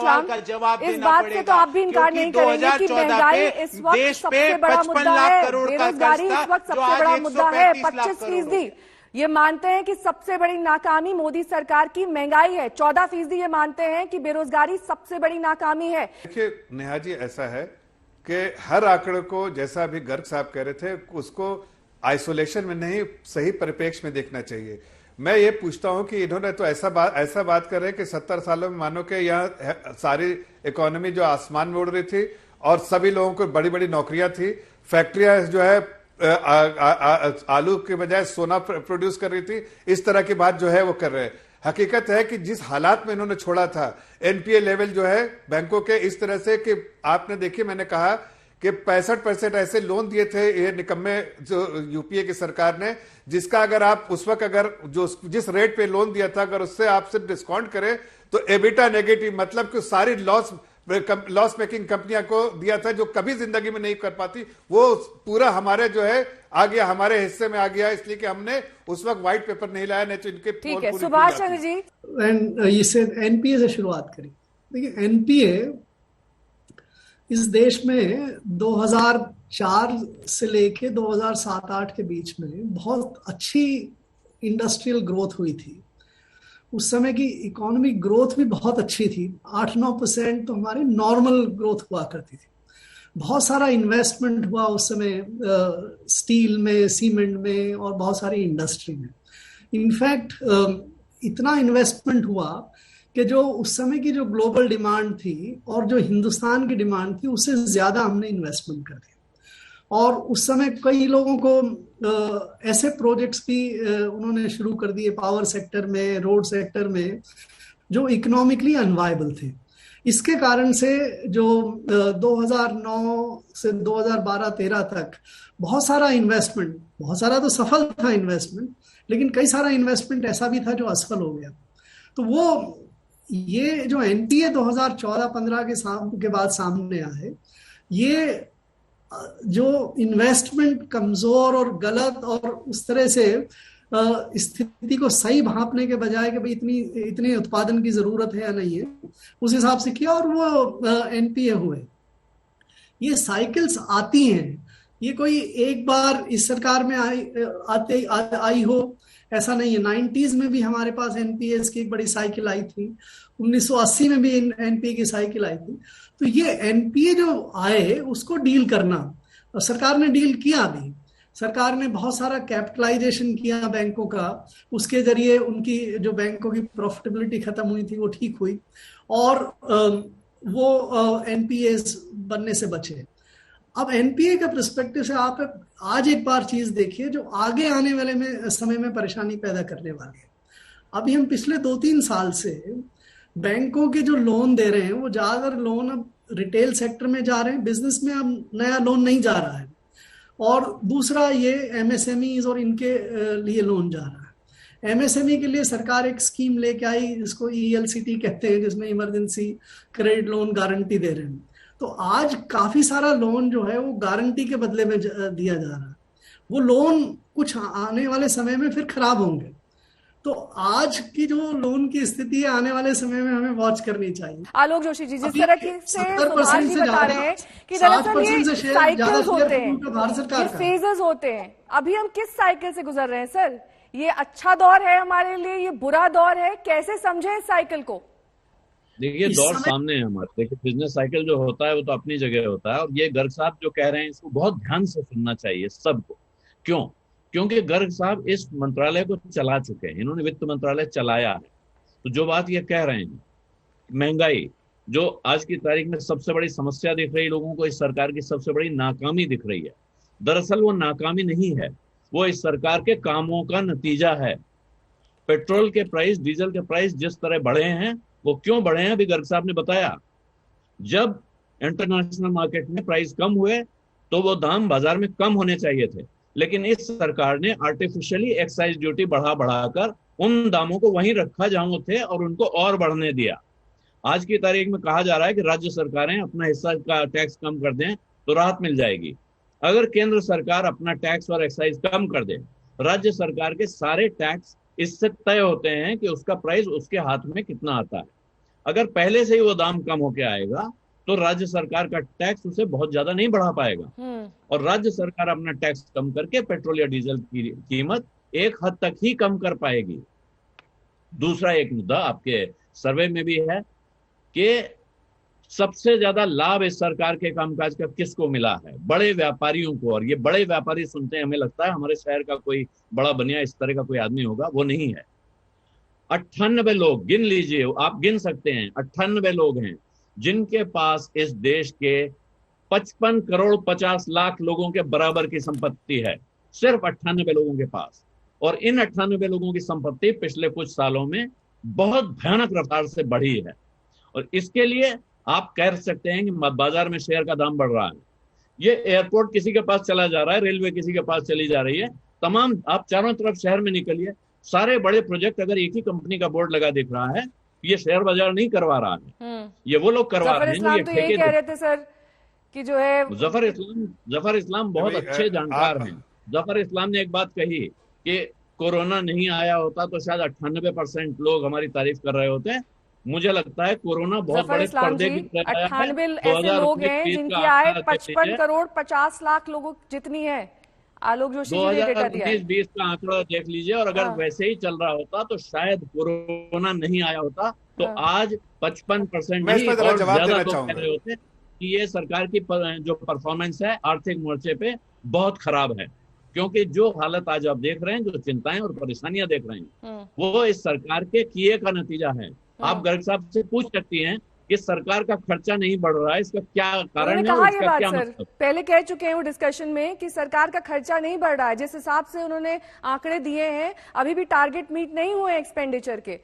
सवाल का जवाब इस देना बात पड़ेगा। से तो आप भी इनकार नहीं करेंगे कि महंगाई इस वक्त देश पे सबसे बड़ा 55 मुद्दा लाख है, करोड़ का बेरोजगारी कर्ज था, इस वक्त जो सबसे आज बड़ा मुद्दा है। 135 लाख 25%, ये मानते हैं कि सबसे बड़ी नाकामी मोदी सरकार की महंगाई है। 14% ये मानते हैं कि बेरोजगारी सबसे बड़ी नाकामी है। देखिए नेहा जी, ऐसा है कि हर आंकड़े को, जैसा अभी गर्ग साहब कह रहे थे, उसको आइसोलेशन में नहीं, सही परिप्रेक्ष्य में देखना चाहिए। मैं ये पूछता हूं कि इन्होंने तो ऐसा बात कर रहे हैं कि 70 सालों में मानो कि यहाँ सारी इकोनॉमी जो आसमान में उड़ रही थी और सभी लोगों को बड़ी बड़ी नौकरियां थी, फैक्ट्रियां जो है आलू के बजाय सोना प्रोड्यूस कर रही थी, इस तरह की बात जो है वो कर रहे हैं। हकीकत है कि जिस हालात में इन्होंने छोड़ा था, एनपीए लेवल जो है बैंकों के इस तरह से कि आपने देखिए, मैंने कहा कि 65% ऐसे लोन दिए थे ये निकम्मे जो यूपीए की सरकार ने, जिसका अगर आप उस वक्त अगर जिस रेट पे लोन दिया था, अगर उससे आप सिर्फ डिस्काउंट करें तो एबिटा नेगेटिव, मतलब कि सारी लॉस मेकिंग कंपनियां को दिया था, जो कभी जिंदगी में नहीं कर पाती, वो पूरा हमारे जो है आ गया, हमारे हिस्से में आ गया, इसलिए कि हमने उस वक्त व्हाइट पेपर नहीं लाया, नहीं तो इनके ठीक है। सुभाष चंद्र जी, इससे एनपीए से शुरुआत करें। देखिए, एनपीए इस देश में 2004 से लेके 2007-8 के बीच में बहुत अच्छी इंडस्ट्रियल ग्रोथ हुई थी। उस समय की इकोनॉमिक ग्रोथ भी बहुत अच्छी थी, 8-9% तो हमारी नॉर्मल ग्रोथ हुआ करती थी। बहुत सारा इन्वेस्टमेंट हुआ उस समय स्टील में, सीमेंट में और बहुत सारी इंडस्ट्री में। इनफैक्ट इतना इन्वेस्टमेंट हुआ कि जो उस समय की जो ग्लोबल डिमांड थी और जो हिंदुस्तान की डिमांड थी, उससे ज्यादा हमने इन्वेस्टमेंट कर दिया। और उस समय कई लोगों को ऐसे प्रोजेक्ट्स भी उन्होंने शुरू कर दिए पावर सेक्टर में, रोड सेक्टर में, जो इकोनॉमिकली अनवायबल थे। इसके कारण से जो 2009 से 2012-13 तक बहुत सारा इन्वेस्टमेंट, बहुत सारा तो सफल था इन्वेस्टमेंट, लेकिन कई सारा इन्वेस्टमेंट ऐसा भी था जो असफल हो गया। तो वो ये जो एनपीए 2014-15 के बाद सामने आए, ये जो इन्वेस्टमेंट कमजोर और गलत और उस तरह से स्थिति को सही भांपने के बजाय कि भाई इतने उत्पादन की जरूरत है या नहीं है, उस हिसाब से किया और वो एनपीए हुए। ये साइकिल्स आती हैं, ये कोई एक बार इस सरकार में आई हो ऐसा नहीं है। 90s में भी हमारे पास एनपीएस की एक बड़ी साइकिल आई थी, 1980 में भी एनपीए की साइकिल आई थी। तो ये एनपीए जो आए उसको डील करना, और सरकार ने डील किया भी। सरकार ने बहुत सारा कैपिटलाइजेशन किया बैंकों का, उसके जरिए उनकी जो बैंकों की प्रॉफिटेबिलिटी खत्म हुई थी वो ठीक हुई और वो एनपीएस बनने से बचे। अब एनपीए का पर्सपेक्टिव से आप आज एक बार चीज देखिए जो आगे आने वाले समय में परेशानी पैदा करने वाली है। अभी हम पिछले 2-3 साल से बैंकों के जो लोन दे रहे हैं वो ज्यादातर लोन अब रिटेल सेक्टर में जा रहे हैं, बिजनेस में अब नया लोन नहीं जा रहा है। और दूसरा ये एमएसएमईज और इनके लिए लोन जा रहा है। एमएसएमई के लिए सरकार एक स्कीम लेके आई जिसको ईएलसीटी कहते हैं, जिसमें इमरजेंसी क्रेडिट लोन गारंटी दे रहे हैं। तो आज काफी सारा लोन जो है वो गारंटी के बदले में दिया जा रहा है। वो लोन कुछ आने वाले समय में फिर खराब होंगे। तो आज की जो लोन की स्थिति है आने वाले समय में हमें वॉच करनी चाहिए। आलोक जोशी जी, जिस तरह से सुभाष जी बता रहे हैं कि दरअसल ये साइकिल्स होते हैं, ये फेजेस होते हैं। अभी हम किस साइकिल से गुजर रहे हैं सर? ये अच्छा दौर है हमारे लिए, ये बुरा दौर है, कैसे समझे इस साइकिल को? देखिए, दौर सामने है हमारे। देखिए, बिजनेस साइकिल जो होता है वो तो अपनी जगह होता है, और ये गर्ग साहब जो कह रहे हैं इसको बहुत ध्यान से सुनना चाहिए सबको। क्यों? क्योंकि गर्ग साहब इस मंत्रालय को चला चुके हैं, इन्होंने वित्त मंत्रालय चलाया है। तो जो बात ये कह रहे हैं, महंगाई जो आज की तारीख में सबसे बड़ी समस्या दिख रही लोगों को, इस सरकार की सबसे बड़ी नाकामी दिख रही है। दरअसल वो नाकामी नहीं है, वो इस सरकार के कामों का नतीजा है। पेट्रोल के प्राइस, डीजल के प्राइस जिस तरह बढ़े हैं, वो क्यों बढ़े हैं अभी गर्ग साहब ने बताया। जब इंटरनेशनल मार्केट में प्राइस कम हुए तो वो दाम बाजार में कम होने चाहिए थे, लेकिन इस सरकार ने आर्टिफिशियली एक्साइज ड्यूटी बढ़ाकर उन दामों को वहीं रखा जहां वो थे और उनको और बढ़ने दिया। आज की तारीख में कहा जा रहा है कि राज्य सरकारें अपना हिस्सा का टैक्स कम कर दें तो राहत मिल जाएगी। अगर केंद्र सरकार अपना टैक्स और एक्साइज कम कर दे, राज्य सरकार के सारे टैक्स इससे तय होते हैं कि उसका प्राइस उसके हाथ में कितना आता है। अगर पहले से ही वो दाम कम होके आएगा तो राज्य सरकार का टैक्स उसे बहुत ज्यादा नहीं बढ़ा पाएगा, और राज्य सरकार अपना टैक्स कम करके पेट्रोल या डीजल की कीमत एक हद तक ही कम कर पाएगी। दूसरा एक मुद्दा आपके सर्वे में भी है कि सबसे ज्यादा लाभ इस सरकार के कामकाज का किसको मिला है? बड़े व्यापारियों को। और ये बड़े व्यापारी सुनते हैं हमें लगता है हमारे शहर का कोई बड़ा बनिया इस तरह का कोई आदमी होगा, वो नहीं है। 98 लोग, गिन लीजिए, आप गिन सकते हैं, 98 लोग हैं जिनके पास इस देश के 55 करोड़ 50 लाख लोगों के बराबर की संपत्ति है, सिर्फ 98 लोगों के पास। और इन 98 लोगों की संपत्ति पिछले कुछ सालों में बहुत भयानक रफ्तार से बढ़ी है। और इसके लिए आप कह सकते हैं कि बाजार में शेयर का दाम बढ़ रहा है। ये एयरपोर्ट किसी के पास चला जा रहा है, रेलवे किसी के पास चली जा रही है, तमाम आप चारों तरफ शहर में निकलिए, सारे बड़े प्रोजेक्ट अगर एक ही कंपनी का बोर्ड लगा दिख रहा है, ये शेयर बाजार नहीं करवा रहा है, ये वो लोग करवा रहे हैं। ये तो कह रहे थे सर कि जो है जफर इस्लाम बहुत अच्छे जानकार हैं। जफर इस्लाम ने एक बात कही कि कोरोना नहीं आया होता तो शायद 98% लोग हमारी तारीफ कर रहे होते। मुझे लगता है कोरोना बहुत बड़े पर्दे की तरह आया है। 98 ऐसे लोग हैं जिनकी आय 55 करोड़ 50 लाख लोगों जितनी है। आलोक जोशी जी ने डेटा दिया है। 2019-20 का आंकड़ा देख लीजिए, और अगर वैसे ही चल रहा होता तो शायद कोरोना नहीं आया होता तो आज 55% नहीं और ज्यादा लोग कह रहे होते कि ये सरकार की जो परफॉर्मेंस है आर्थिक मोर्चे पे बहुत खराब है। क्योंकि जो हालत आज आप देख रहे हैं, जो चिंताएं और परेशानियां देख रहे हैं, वो इस सरकार के किए का नतीजा है। आप गर्ग साहब से पूछ सकती हैं कि सरकार का खर्चा नहीं बढ़ रहा है, इसका क्या कारण है, इसका क्या मतलब? पहले कह चुके हैं वो डिस्कशन में कि सरकार का खर्चा नहीं बढ़ रहा है। जिस हिसाब से उन्होंने आंकड़े दिए हैं, अभी भी टारगेट मीट नहीं हुए एक्सपेंडिचर के।